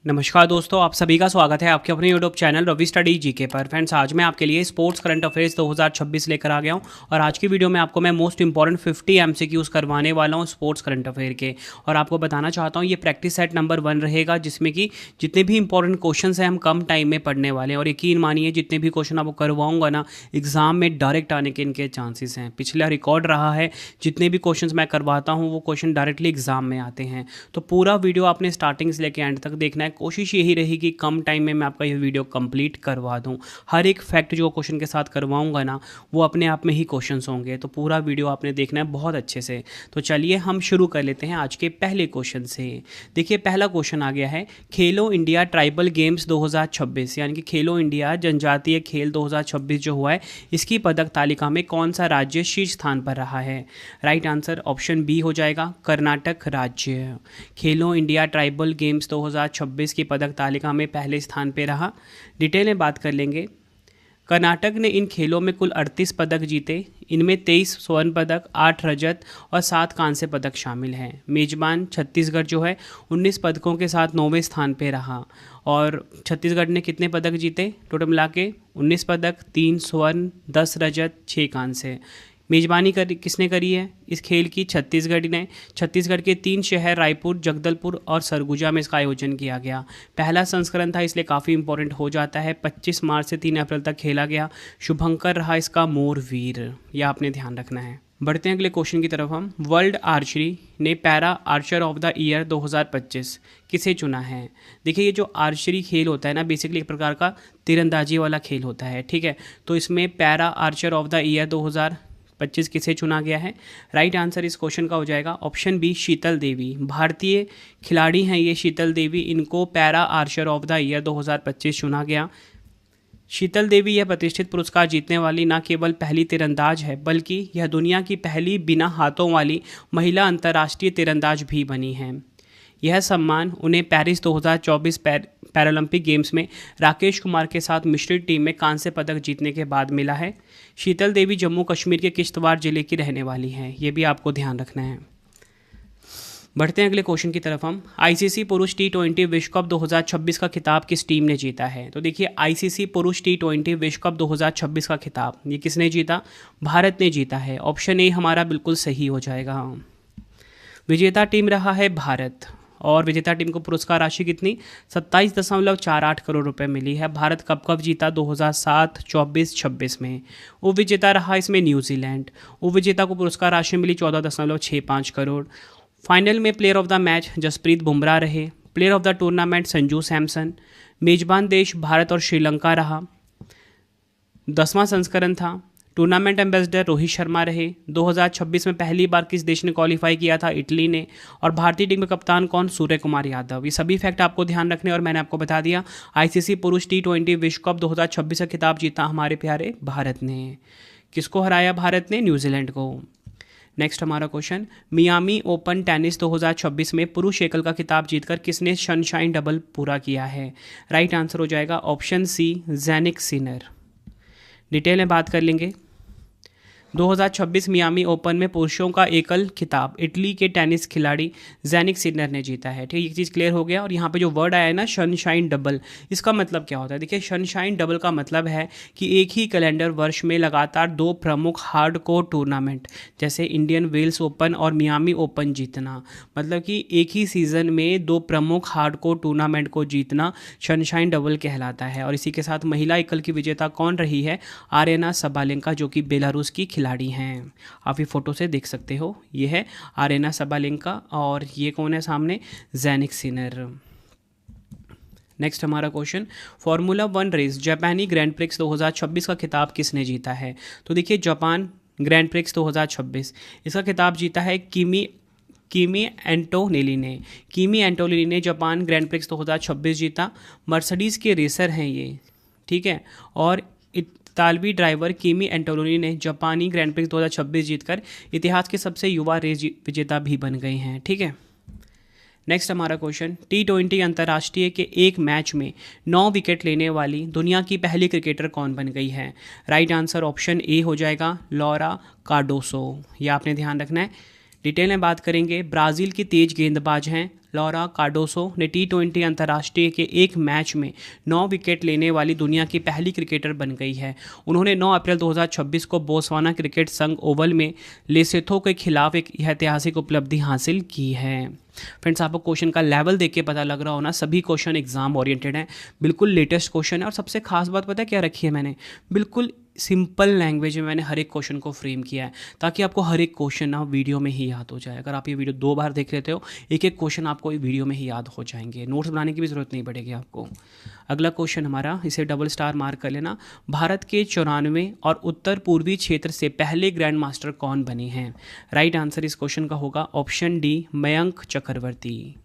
नमस्कार दोस्तों, आप सभी का स्वागत है आपके अपने YouTube channel Ravi study GK पर। फ्रेंड्स, आज मैं आपके लिए स्पोर्ट्स करंट अफेयर्स 2026 लेकर आ गया हूं और आज की वीडियो में आपको मैं मोस्ट इंपॉर्टेंट 50 एमसीक्यूज करवाने वाला हूं स्पोर्ट्स करंट अफेयर के। और आपको बताना चाहता हूं ये प्रैक्टिस सेट नंबर 1 रहेगा, जिसमें कि जितने भी इंपॉर्टेंट क्वेश्चन हैं हम कम टाइम में पढ़ने वाले हैं। और यकीन मानिए, जितने भी क्वेश्चन आपको करवाऊंगा ना, एग्जाम में डायरेक्ट आने के इनके चांसेस हैं। पिछला रिकॉर्ड रहा है, जितने भी क्वेश्चन मैं करवाता हूँ वो क्वेश्चन डायरेक्टली एग्जाम में आते हैं। तो पूरा वीडियो आपने स्टार्टिंग से लेकर एंड तक देखना है। कोशिश यही रहेगी कि कम टाइम में मैं आपका ये वीडियो कंप्लीट करवा दूं। हर एक फैक्ट जो क्वेश्चन के साथ करवाऊंगा ना, वो अपने आप में ही क्वेश्चंस होंगे। तो पूरा वीडियो आपने देखना है बहुत अच्छे से। तो चलिए हम शुरू कर लेते हैं आज के पहले क्वेश्चन से। देखिए, पहला क्वेश्चन आ गया है, खेलो इंडिया ट्राइबल गेम्स 2026 यानी कि खेलो इंडिया जनजातीय खेल 2026 जो हुआ है, इसकी पदक तालिका में कौन सा राज्य शीर्ष स्थान पर रहा है? राइट आंसर ऑप्शन बी हो जाएगा, कर्नाटक राज्य। खेलो इंडिया ट्राइबल गेम्स 2026 की पदक तालिका में पहले स्थान पे रहा। डिटेल में बात कर लेंगे। कर्नाटक ने इन खेलों में कुल 38 पदक जीते। इनमें 23 स्वर्ण पदक, 8 रजत और 7 कांस्य पदक शामिल हैं। मेजबान छत्तीसगढ़ जो है 19 पदकों के साथ 9वें स्थान पे रहा। और छत्तीसगढ़ ने कितने पदक जीते? टोटल मिला के 19 पदक, 3 स्वर्ण, 10 रजत, 6 कांस्य। मेज़बानी किसने करी है इस खेल की? छत्तीसगढ़ ने। छत्तीसगढ़ के 3 शहर रायपुर, जगदलपुर और सरगुजा में इसका आयोजन किया गया। पहला संस्करण था, इसलिए काफ़ी इंपॉर्टेंट हो जाता है। 25 मार्च से 3 अप्रैल तक खेला गया। शुभंकर रहा इसका मोरवीर, यह आपने ध्यान रखना है। बढ़ते हैं अगले क्वेश्चन की तरफ। हम वर्ल्ड आर्चरी ने para Archer of the year 2025 किसे चुना है? देखिए, ये जो आर्चरी खेल होता है ना, बेसिकली एक प्रकार का तीरंदाजी वाला खेल होता है, ठीक है। तो इसमें para Archer of the year 2025 किसे चुना गया है? राइट आंसर इस क्वेश्चन का हो जाएगा ऑप्शन बी, शीतल देवी। भारतीय खिलाड़ी हैं ये शीतल देवी, इनको para Archer of the year 2025 चुना गया। शीतल देवी यह प्रतिष्ठित पुरस्कार जीतने वाली न केवल पहली तीरंदाज है, बल्कि यह दुनिया की पहली बिना हाथों वाली महिला अंतर्राष्ट्रीय तीरंदाज भी बनी है। यह सम्मान उन्हें पेरिस 2024 पैरालंपिक गेम्स में राकेश कुमार के साथ मिश्रित टीम में कांस्य पदक जीतने के बाद मिला है। शीतल देवी जम्मू कश्मीर के किश्तवाड़ जिले की रहने वाली हैं, ये भी आपको ध्यान रखना है। बढ़ते हैं अगले क्वेश्चन की तरफ। हम आईसीसी पुरुष T20 विश्व कप 2026 का खिताब किस टीम ने जीता है? तो देखिए, आईसीसी पुरुष T20 विश्व कप 2026 का खिताब ये किसने जीता? भारत ने जीता है। ऑप्शन ए हमारा बिल्कुल सही हो जाएगा। विजेता टीम रहा है भारत। और विजेता टीम को पुरस्कार राशि कितनी? 27.48 करोड़ रुपए मिली है। भारत कब कब जीता? 2007, 24, 26 में। उप विजेता रहा इसमें न्यूजीलैंड। उप विजेता को पुरस्कार राशि मिली 14.65 करोड़। फाइनल में player of the match Jasprit Bumrah रहे। Player of the tournament Sanju Samson. मेजबान देश भारत और श्रीलंका रहा। 10वां संस्करण था। टूर्नामेंट एम्बेसडर रोहित शर्मा रहे। 2026 में पहली बार किस देश ने क्वालिफाई किया था? इटली ने। और भारतीय टीम में कप्तान कौन? सूर्य कुमार यादव। ये सभी फैक्ट आपको ध्यान रखने, और मैंने आपको बता दिया आईसीसी पुरुष T20 विश्व कप 2026 का खिताब जीता हमारे प्यारे भारत ने। किसको हराया भारत ने? न्यूजीलैंड को। नेक्स्ट हमारा क्वेश्चन, मियामी ओपन टेनिस 2026 में पुरुष एकल का खिताब जीतकर किसने सनशाइन डबल पूरा किया है? राइट आंसर हो जाएगा ऑप्शन सी, ज़ैनिक सिनर। डिटेल में बात कर लेंगे। 2026 मियामी ओपन में पुरुषों का एकल खिताब इटली के टेनिस खिलाड़ी ज़ैनिक सिनर ने जीता है। ठीक है, ये चीज़ क्लियर हो गया। और यहाँ पे जो वर्ड आया है ना, सनशाइन डबल, इसका मतलब क्या होता है? देखिए, सनशाइन डबल का मतलब है कि एक ही कैलेंडर वर्ष में लगातार 2 प्रमुख हार्डकोर टूर्नामेंट जैसे इंडियन वेल्स ओपन और मियामी ओपन जीतना। मतलब कि एक ही सीज़न में 2 प्रमुख हार्डकोर टूर्नामेंट को जीतना सनशाइन डबल कहलाता है। और इसी के साथ महिला एकल की विजेता कौन रही है? आरेना सबालेंका, जो कि बेलारूस की खिलाड़ी हैं। आप ये फोटो से देख सकते हो, ये है आरेना सबालेंका और ये कौन है सामने? ज़ैनिक सिनर। नेक्स्ट हमारा क्वेश्चन, फार्मूला 1 रेस जापानी ग्रैंड प्रिक्स 2026 का खिताब किसने जीता है? तो देखिए, जापान ग्रैंड प्रिक्स 2026 इसका खिताब जीता है किमी एंटोनेली ने। किमी एंटोनेली ने जापान ग्रैंड प्रिक्स 2026 जीता। मर्सिडीज़ के रेसर हैं ये, ठीक है। और इतालवी ड्राइवर किमी एंटोनेली ने जापानी ग्रैंड प्रिक्स 2026 जीतकर इतिहास के सबसे युवा रेस विजेता भी बन गए हैं, ठीक है। नेक्स्ट हमारा क्वेश्चन, T20 अंतर्राष्ट्रीय के एक मैच में 9 विकेट लेने वाली दुनिया की पहली क्रिकेटर कौन बन गई है? राइट आंसर ऑप्शन ए हो जाएगा, लॉरा कार्डोसो। ये आपने ध्यान रखना है। डिटेल में बात करेंगे, ब्राज़ील की तेज गेंदबाज हैं लौरा कार्डोसो ने T20 अंतर्राष्ट्रीय के एक मैच में 9 विकेट लेने वाली दुनिया की पहली क्रिकेटर बन गई है। उन्होंने 9 अप्रैल 2026 को बोत्सवाना क्रिकेट संघ ओवल में लेसोथो के खिलाफ एक ऐतिहासिक उपलब्धि हासिल की है। फ्रेंड्स, आपको क्वेश्चन का लेवल देख के पता लग रहा हो ना, सभी क्वेश्चन एग्जाम ओरिएंटेड हैं, बिल्कुल लेटेस्ट क्वेश्चन है। और सबसे खास बात पता है क्या रखी है मैंने, बिल्कुल सिंपल लैंग्वेज में मैंने हर एक क्वेश्चन को फ्रेम किया है, ताकि आपको हर एक क्वेश्चन ना वीडियो में ही याद हो जाए। अगर आप ये वीडियो 2 बार देख लेते हो, एक एक क्वेश्चन आपको वीडियो में ही याद हो जाएंगे, नोट्स बनाने की भी ज़रूरत नहीं पड़ेगी आपको। अगला क्वेश्चन हमारा, इसे डबल स्टार मार्क कर लेना, भारत के 94 और उत्तर पूर्वी क्षेत्र से पहले ग्रैंड मास्टर कौन बने हैं? राइट आंसर इस क्वेश्चन का होगा ऑप्शन डी, मयंक चक्रवर्ती।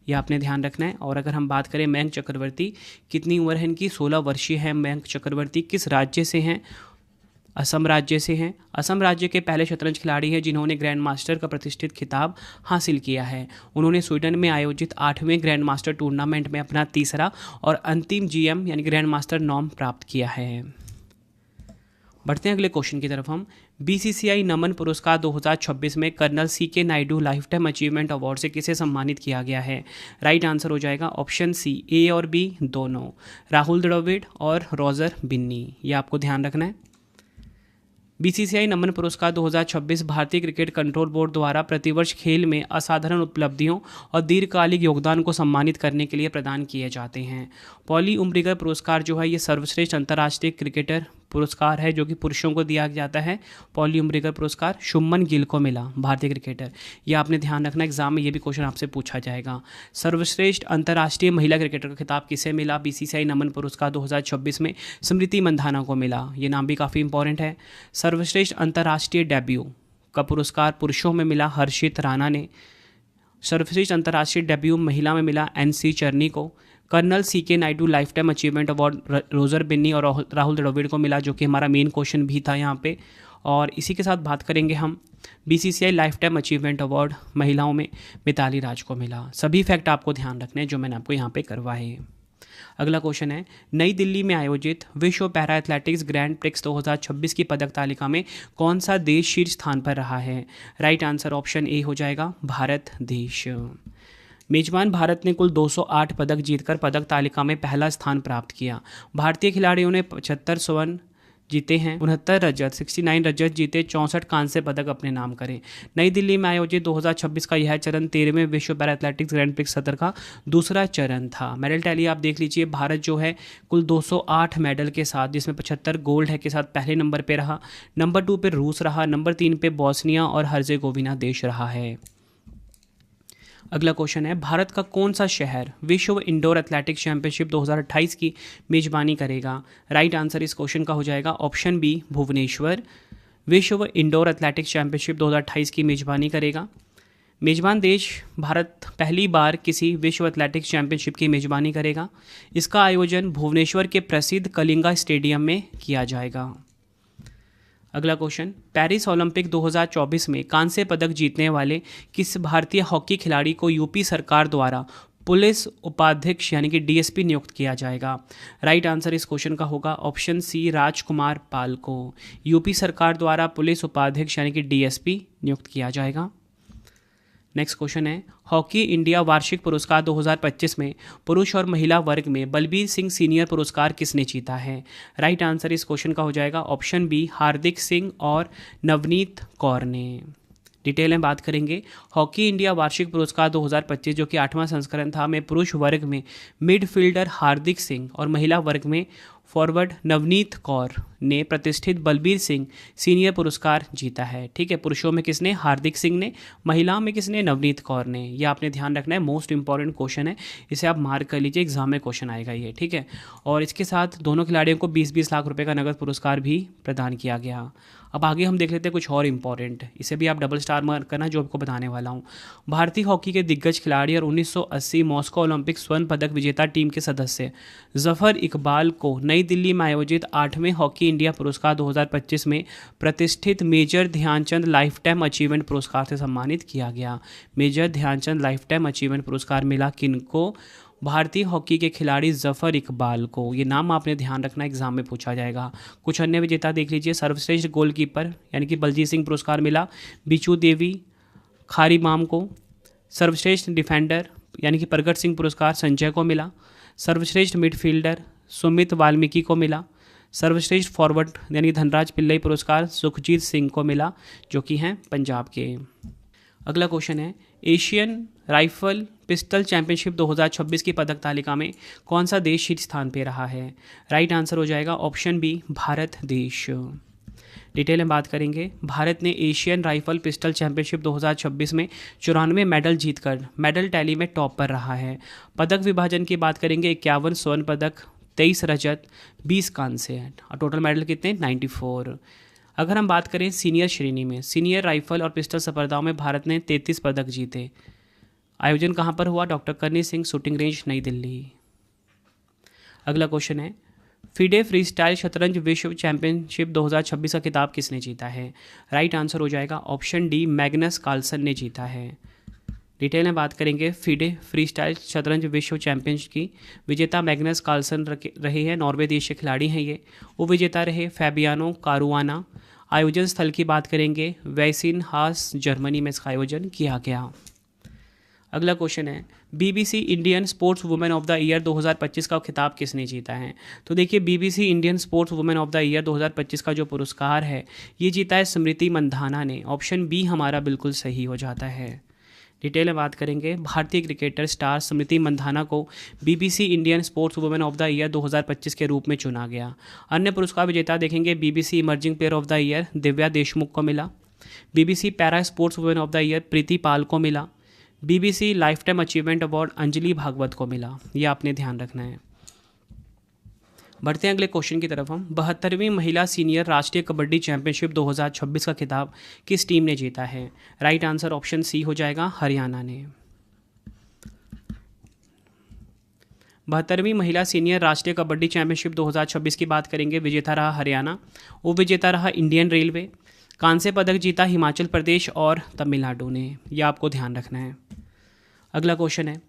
ये आपने ध्यान रखना है। और अगर हम बात करें मयंक चक्रवर्ती, कितनी उम्र है इनकी? 16 वर्षीय है मयंक चक्रवर्ती। किस राज्य से हैं? असम राज्य से हैं। असम राज्य के पहले शतरंज खिलाड़ी हैं जिन्होंने ग्रैंड मास्टर का प्रतिष्ठित खिताब हासिल किया है। उन्होंने स्वीडन में आयोजित 8वें ग्रैंड मास्टर टूर्नामेंट में अपना तीसरा और अंतिम GM यानी ग्रैंड मास्टर नॉर्म प्राप्त किया है। बढ़ते हैं अगले क्वेश्चन की तरफ हम। BCCI नमन पुरस्कार 2026 में colonel CK Naidu lifetime achievement award से किसे सम्मानित किया गया है? राइट आंसर हो जाएगा ऑप्शन सी, A और B दोनों, राहुल द्रविड़ और रॉजर बिन्नी। ये आपको ध्यान रखना है। BCCI नमन पुरस्कार 2026 भारतीय क्रिकेट कंट्रोल बोर्ड द्वारा प्रतिवर्ष खेल में असाधारण उपलब्धियों और दीर्घकालिक योगदान को सम्मानित करने के लिए प्रदान किए जाते हैं। पॉली उम्रिगर पुरस्कार जो है ये सर्वश्रेष्ठ अंतर्राष्ट्रीय क्रिकेटर पुरस्कार है जो कि पुरुषों को दिया जाता है। पॉली उम्रिगर पुरस्कार शुभमन गिल को मिला, भारतीय क्रिकेटर। ये आपने ध्यान रखना, एग्जाम में ये भी क्वेश्चन आपसे पूछा जाएगा। सर्वश्रेष्ठ अंतर्राष्ट्रीय महिला क्रिकेटर का खिताब किसे मिला? BCCI नमन पुरस्कार 2026 में स्मृति मंधाना को मिला। ये नाम भी काफ़ी इंपॉर्टेंट है। सर्वश्रेष्ठ अंतर्राष्ट्रीय डेब्यू का पुरस्कार पुरुषों में मिला हर्षित राणा ने। सर्वश्रेष्ठ अंतर्राष्ट्रीय डेब्यू महिला में मिला NC चर्नी को। Colonel CK Naidu lifetime achievement award Roger Binny और राहुल द्रविड़ को मिला, जो कि हमारा मेन क्वेश्चन भी था यहाँ पे। और इसी के साथ बात करेंगे हम BCCI life time achievement award महिलाओं में मिताली राज को मिला। सभी फैक्ट आपको ध्यान रखने हैं जो मैंने आपको यहाँ पे करवाए। अगला क्वेश्चन है, नई दिल्ली में आयोजित विश्व पैरा एथलेटिक्स ग्रैंड प्रिक्स 2026 की पदक तालिका में कौन सा देश शीर्ष स्थान पर रहा है? राइट आंसर ऑप्शन A हो जाएगा, भारत देश। मेजबान भारत ने कुल 208 पदक जीतकर पदक तालिका में पहला स्थान प्राप्त किया। भारतीय खिलाड़ियों ने 75 स्वर्ण जीते हैं, 69 रजत 69 रजत जीते, 64 कांस्य पदक अपने नाम करे। नई दिल्ली में आयोजित 2026 का यह चरण 13वें विश्व पैरा एथलेटिक्स ग्रैंड प्रिक्स सत्र का दूसरा चरण था। मेडल टैली आप देख लीजिए, भारत जो है कुल 208 मेडल के साथ, जिसमें 75 गोल्ड है के साथ पहले नंबर पे रहा। नंबर 2 पे रूस रहा, नंबर 3 पे बोस्निया और हर्जेगोविना देश रहा है। अगला क्वेश्चन है, भारत का कौन सा शहर विश्व इंडोर एथलेटिक्स चैंपियनशिप 2028 की मेजबानी करेगा? राइट आंसर इस क्वेश्चन का हो जाएगा ऑप्शन B, भुवनेश्वर। विश्व इंडोर एथलेटिक्स चैंपियनशिप 2028 की मेजबानी करेगा। मेजबान देश भारत पहली बार किसी विश्व एथलेटिक्स चैंपियनशिप की मेजबानी करेगा। इसका आयोजन भुवनेश्वर के प्रसिद्ध कलिंगा स्टेडियम में किया जाएगा। अगला क्वेश्चन, पेरिस ओलंपिक 2024 में कांस्य पदक जीतने वाले किस भारतीय हॉकी खिलाड़ी को यूपी सरकार द्वारा पुलिस उपाध्यक्ष यानी कि DSP नियुक्त किया जाएगा? राइट आंसर इस क्वेश्चन का होगा ऑप्शन C, राजकुमार पाल को यूपी सरकार द्वारा पुलिस उपाध्यक्ष यानी कि DSP नियुक्त किया जाएगा। नेक्स्ट क्वेश्चन है, हॉकी इंडिया वार्षिक पुरस्कार 2025 में पुरुष और महिला वर्ग में बलबीर सिंह सीनियर पुरस्कार किसने जीता है? राइट आंसर इस क्वेश्चन का हो जाएगा ऑप्शन B, हार्दिक सिंह और नवनीत कौर ने। डिटेल में बात करेंगे, हॉकी इंडिया वार्षिक पुरस्कार 2025 जो कि 8वां संस्करण था में पुरुष वर्ग में मिडफील्डर हार्दिक सिंह और महिला वर्ग में फॉरवर्ड नवनीत कौर ने प्रतिष्ठित बलबीर सिंह सीनियर पुरस्कार जीता है। ठीक है, पुरुषों में किसने? हार्दिक सिंह ने। महिलाओं में किसने? नवनीत कौर ने। ये आपने ध्यान रखना है, मोस्ट इंपॉर्टेंट क्वेश्चन है, इसे आप मार्क कर लीजिए, एग्जाम में क्वेश्चन आएगा ये। ठीक है, और इसके साथ दोनों खिलाड़ियों को 20-20 लाख रुपए का नगद पुरस्कार भी प्रदान किया गया। अब आगे हम देख लेते हैं कुछ और इंपॉर्टेंट, इसे भी आप डबल स्टार मार्क करना जो आपको बताने वाला हूँ। भारतीय हॉकी के दिग्गज खिलाड़ी और 1980 मॉस्को ओलंपिक स्वर्ण पदक विजेता टीम के सदस्य जफर इकबाल को नई दिल्ली में आयोजित 8वें हॉकी इंडिया पुरस्कार 2025 में प्रतिष्ठित major Dhyanchand lifetime achievement पुरस्कार से सम्मानित किया गया। Major Dhyanchand lifetime achievement पुरस्कार मिला किनको? भारतीय हॉकी के खिलाड़ी जफर इकबाल को। ये नाम आपने ध्यान रखना, एग्जाम में पूछा जाएगा। कुछ अन्य विजेता देख लीजिए, सर्वश्रेष्ठ गोलकीपर यानी कि बलजीत सिंह पुरस्कार मिला बिचू देवी खारीबाम को। सर्वश्रेष्ठ डिफेंडर यानी कि प्रगट सिंह पुरस्कार संजय को मिला। सर्वश्रेष्ठ मिडफील्डर सुमित वाल्मीकि को मिला। सर्वश्रेष्ठ फॉरवर्ड यानी कि धनराज पिल्लई पुरस्कार सुखजीत सिंह को मिला, जो कि हैं पंजाब के। अगला क्वेश्चन है, एशियन राइफल पिस्टल चैंपियनशिप 2026 की पदक तालिका में कौन सा देश शीर्ष स्थान पे रहा है? राइट आंसर हो जाएगा ऑप्शन बी, भारत देश। डिटेल में बात करेंगे, भारत ने एशियन राइफल पिस्टल चैंपियनशिप 2026 में 94 मेडल जीतकर मेडल टैली में टॉप पर रहा है। पदक विभाजन की बात करेंगे, 51 स्वर्ण पदक, 23 रजत, 20 कांस्य और टोटल मेडल कितने? 94। अगर हम बात करें सीनियर श्रेणी में, सीनियर राइफल और पिस्टल स्पर्धाओं में भारत ने 33 पदक जीते। आयोजन कहाँ पर हुआ? डॉक्टर करनी सिंह शूटिंग रेंज, नई दिल्ली। अगला क्वेश्चन है, फिडे फ्री स्टाइल शतरंज विश्व चैंपियनशिप 2026 का खिताब किसने जीता है? राइट आंसर हो जाएगा ऑप्शन डी, मैग्नस कार्लसन ने जीता है। डिटेल में बात करेंगे, फिडे फ्री स्टाइल शतरंज विश्व चैंपियनशिप की विजेता मैग्नस कार्लसन रहे हैं, नॉर्वे देश के खिलाड़ी हैं ये। उपविजेता रहे फैबियानो कारुआना। आयोजन स्थल की बात करेंगे, वेसिन हास जर्मनी में इसका आयोजन किया गया। अगला क्वेश्चन है, BBC Indian sports women of the year 2025 का खिताब किसने जीता है? तो देखिए, BBC Indian sports women of the year 2025 का जो पुरस्कार है ये जीता है स्मृति मंधाना ने। ऑप्शन बी हमारा बिल्कुल सही हो जाता है। डिटेल में बात करेंगे, भारतीय क्रिकेटर स्टार स्मृति मंधाना को BBC Indian sports women of the year 2025 के रूप में चुना गया। अन्य पुरस्कार विजेता देखेंगे, BBC emerging player of the year Divya Deshmukh को मिला। BBC para sports women of the year Preeti Pal को मिला। BBC lifetime achievement award Anjali Bhagwat को मिला। ये आपने ध्यान रखना है। बढ़ते हैं अगले क्वेश्चन की तरफ हम। 72वीं महिला सीनियर राष्ट्रीय कबड्डी चैंपियनशिप 2026 का खिताब किस टीम ने जीता है? राइट आंसर ऑप्शन सी हो जाएगा, हरियाणा ने। 72वीं महिला सीनियर राष्ट्रीय कबड्डी चैंपियनशिप 2026 की बात करेंगे, विजेता रहा हरियाणा। उपविजेता रहा इंडियन रेलवे। कांस्य पदक जीता हिमाचल प्रदेश और तमिलनाडु ने। यह आपको ध्यान रखना है। अगला क्वेश्चन है,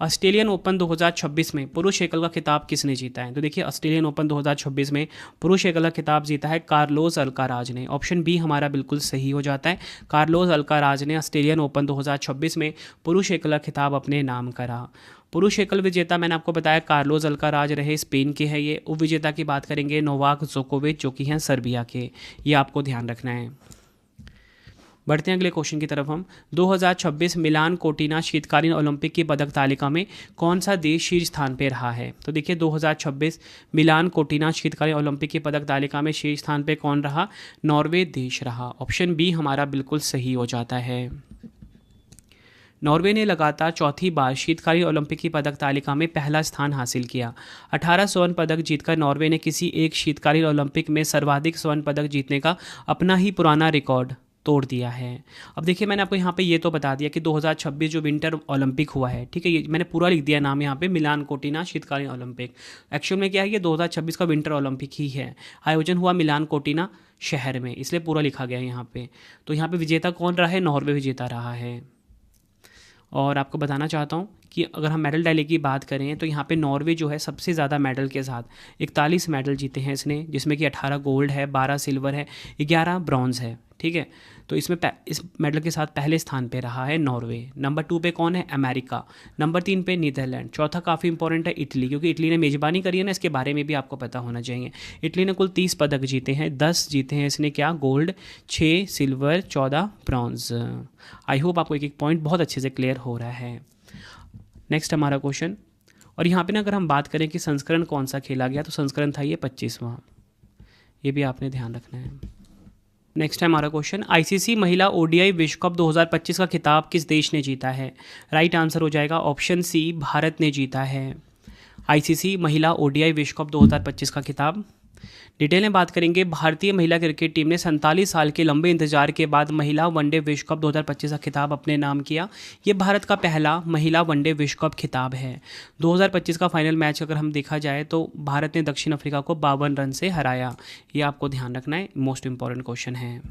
ऑस्ट्रेलियन ओपन 2026 में पुरुष एकल का खिताब किसने जीता है? तो देखिए, ऑस्ट्रेलियन ओपन 2026 में पुरुष एकल का खिताब जीता है कार्लोस अल्काराज ने। ऑप्शन बी हमारा बिल्कुल सही हो जाता है। कार्लोस अल्काराज ने ऑस्ट्रेलियन ओपन 2026 में पुरुष एकल का खिताब अपने नाम करा। पुरुष एकल विजेता मैंने आपको बताया कार्लोस अल्काराज रहे, स्पेन के हैं ये। उपविजेता की बात करेंगे, नोवाक जोकोविच जो कि हैं सर्बिया के। ये आपको ध्यान रखना है। बढ़ते हैं अगले क्वेश्चन की तरफ हम। 2026 मिलान कोर्टिना शीतकालीन ओलंपिक की पदक तालिका में कौन सा देश शीर्ष स्थान पे रहा है? तो देखिए, 2026 मिलान कोर्टिना शीतकालीन ओलंपिक की पदक तालिका में शीर्ष स्थान पे कौन रहा? नॉर्वे देश रहा। ऑप्शन बी हमारा बिल्कुल सही हो जाता है। नॉर्वे ने लगातार चौथी बार शीतकालीन ओलंपिक की पदक तालिका में पहला स्थान हासिल किया। 18 स्वर्ण पदक जीतकर नॉर्वे ने किसी एक शीतकालीन ओलंपिक में सर्वाधिक स्वर्ण पदक जीतने का अपना ही पुराना रिकॉर्ड तोड़ दिया है। अब देखिए, मैंने आपको यहाँ पे ये तो बता दिया कि 2026 जो विंटर ओलंपिक हुआ है, ठीक है, ये मैंने पूरा लिख दिया नाम यहाँ पे, मिलान कोर्टिना शीतकालीन ओलंपिक। एक्चुअल में क्या है, ये 2026 का विंटर ओलंपिक ही है। आयोजन हुआ मिलान कोर्टिना शहर में, इसलिए पूरा लिखा गया है यहाँ पे। तो यहाँ पे विजेता कौन रहा है? नॉर्वे विजेता रहा है। और आपको बताना चाहता हूँ कि अगर हम मेडल टैली की बात करें तो यहाँ पे नॉर्वे जो है सबसे ज़्यादा मेडल के साथ 41 मेडल जीते हैं इसने, जिसमें कि 18 गोल्ड है, 12 सिल्वर है, 11 ब्रॉन्ज है। ठीक है, तो इसमें इस मेडल के साथ पहले स्थान पे रहा है नॉर्वे। नंबर 2 पे कौन है? अमेरिका। नंबर 3 पे नीदरलैंड। चौथा काफ़ी इंपॉर्टेंट है इटली, क्योंकि इटली ने मेज़बानी करी है ना, इसके बारे में भी आपको पता होना चाहिए। इटली ने कुल 30 पदक जीते हैं, 10 जीते हैं इसने क्या? Gold, 6 silver, 14 bronze. I hope आपको एक एक पॉइंट बहुत अच्छे से क्लियर हो रहा है। नेक्स्ट हमारा क्वेश्चन, और यहाँ पे ना अगर हम बात करें कि संस्करण कौन सा खेला गया, तो संस्करण था ये 25वां। ये भी आपने ध्यान रखना है। नेक्स्ट है हमारा क्वेश्चन, आईसीसी महिला ओडीआई विश्व कप 2025 का खिताब किस देश ने जीता है? राइट आंसर हो जाएगा ऑप्शन सी, भारत ने जीता है आईसीसी महिला ओडीआई विश्व कप 2025 का खिताब। डिटेल में बात करेंगे, भारतीय महिला क्रिकेट टीम ने 47 साल के लंबे इंतजार के बाद महिला वनडे विश्व कप 2025 का खिताब अपने नाम किया। ये भारत का पहला महिला वनडे विश्व कप खिताब है। 2025 का फाइनल मैच अगर हम देखा जाए तो भारत ने दक्षिण अफ्रीका को 52 रन से हराया। ये आपको ध्यान रखना है, मोस्ट इंपॉर्टेंट क्वेश्चन है।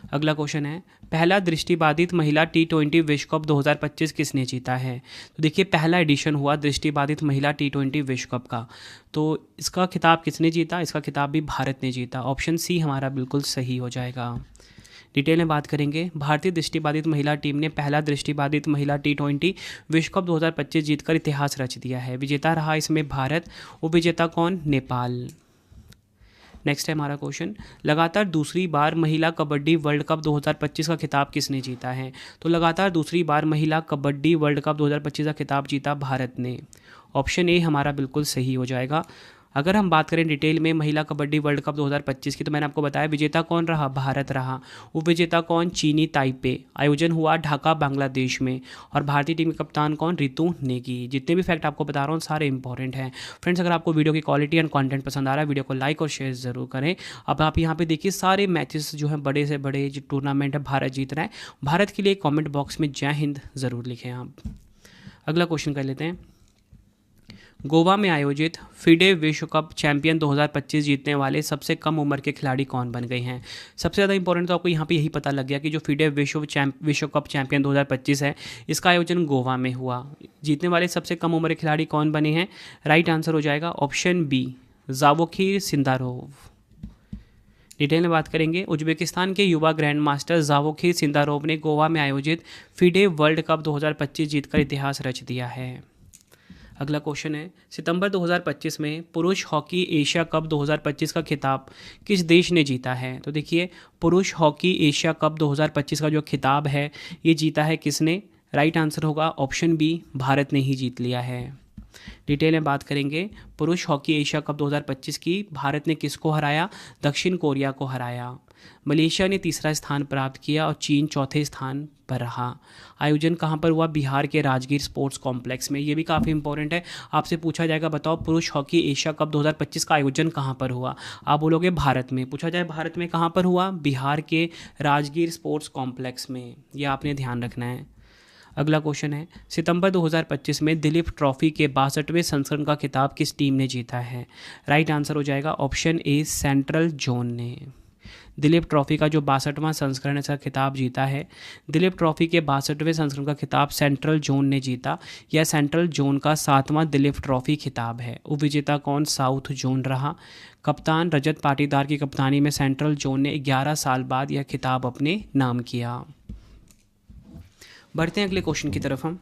अगला क्वेश्चन है, पहला दृष्टिबाधित महिला T20 विश्व कप 2025 किसने जीता है? तो देखिए, पहला एडिशन हुआ दृष्टिबाधित महिला T20 विश्व कप का, तो इसका खिताब किसने जीता? इसका खिताब भी भारत ने जीता। ऑप्शन सी हमारा बिल्कुल सही हो जाएगा। डिटेल में बात करेंगे। भारतीय दृष्टिबाधित महिला टीम ने पहला दृष्टिबाधित महिला T20 विश्व कप 2025 जीतकर इतिहास रच दिया है। विजेता रहा इसमें भारत, उपविजेता कौन? नेपाल। नेक्स्ट है हमारा क्वेश्चन, लगातार दूसरी बार महिला कबड्डी वर्ल्ड कप 2025 का खिताब किसने जीता है? तो लगातार दूसरी बार महिला कबड्डी वर्ल्ड कप 2025 का खिताब जीता भारत ने। ऑप्शन ए हमारा बिल्कुल सही हो जाएगा। अगर हम बात करें डिटेल में महिला कबड्डी वर्ल्ड कप 2025 की, तो मैंने आपको बताया विजेता कौन रहा? भारत रहा। उपविजेता कौन? चीनी ताइपे। आयोजन हुआ ढाका बांग्लादेश में। और भारतीय टीम के कप्तान कौन? रितु नेगी। जितने भी फैक्ट आपको बता रहा हूँ सारे इंपॉर्टेंट हैं। फ्रेंड्स, अगर आपको वीडियो की क्वालिटी एंड कंटेंट पसंद आ रहा है, वीडियो को लाइक और शेयर जरूर करें। अब आप यहाँ पे देखिए सारे मैचेस जो हैं, बड़े से बड़े जो टूर्नामेंट है भारत जीत रहा है। भारत के लिए कॉमेंट बॉक्स में जय हिंद ज़रूर लिखें आप। अगला क्वेश्चन कर लेते हैं। गोवा में आयोजित फिडे विश्व कप चैंपियन 2025 जीतने वाले सबसे कम उम्र के खिलाड़ी कौन बन गए हैं? सबसे ज़्यादा इंपॉर्टेंट तो आपको यहाँ पे यही पता लग गया कि जो फिडे विश्व कप चैंपियन 2025 है, इसका आयोजन गोवा में हुआ। जीतने वाले सबसे कम उम्र के खिलाड़ी कौन बने हैं? राइट आंसर हो जाएगा option B, Javokhir Sindarov. Detail में बात करेंगे। उज्बेकिस्तान के युवा ग्रैंड मास्टर जावोखिर सिंदारोव ने गोवा में आयोजित फिडे वर्ल्ड कप 2025 जीतकर इतिहास रच दिया है। अगला क्वेश्चन है, सितंबर 2025 में पुरुष हॉकी एशिया कप 2025 का खिताब किस देश ने जीता है? तो देखिए, पुरुष हॉकी एशिया कप 2025 का जो खिताब है, ये जीता है किसने? राइट आंसर होगा ऑप्शन बी, भारत ने ही जीत लिया है। डिटेल में बात करेंगे। पुरुष हॉकी एशिया कप 2025 की भारत ने किसको हराया? दक्षिण कोरिया को हराया। मलेशिया ने तीसरा स्थान प्राप्त किया और चीन चौथे स्थान पर रहा। आयोजन कहाँ पर हुआ? बिहार के राजगीर स्पोर्ट्स कॉम्प्लेक्स में। ये भी काफ़ी इंपॉर्टेंट है, आपसे पूछा जाएगा बताओ पुरुष हॉकी एशिया कप 2025 का आयोजन कहाँ पर हुआ? आप बोलोगे भारत में। पूछा जाए भारत में कहाँ पर हुआ? बिहार के राजगीर स्पोर्ट्स कॉम्प्लेक्स में। यह आपने ध्यान रखना है। अगला क्वेश्चन है, सितंबर 2025 में दिलीप ट्रॉफी के 62वें संस्करण का खिताब किस टीम ने जीता है? राइट आंसर हो जाएगा ऑप्शन ए, सेंट्रल जोन ने। दिलीप ट्रॉफी का जो 62वां संस्करण इसका खिताब जीता है, दिलीप ट्रॉफी के 62वें संस्करण का खिताब सेंट्रल जोन ने जीता। यह सेंट्रल जोन का 7वां दिलीप ट्रॉफी खिताब है। उपविजेता कौन? साउथ जोन रहा। कप्तान रजत पाटीदार की कप्तानी में सेंट्रल जोन ने 11 साल बाद यह खिताब अपने नाम किया। बढ़ते हैं अगले क्वेश्चन की तरफ हम।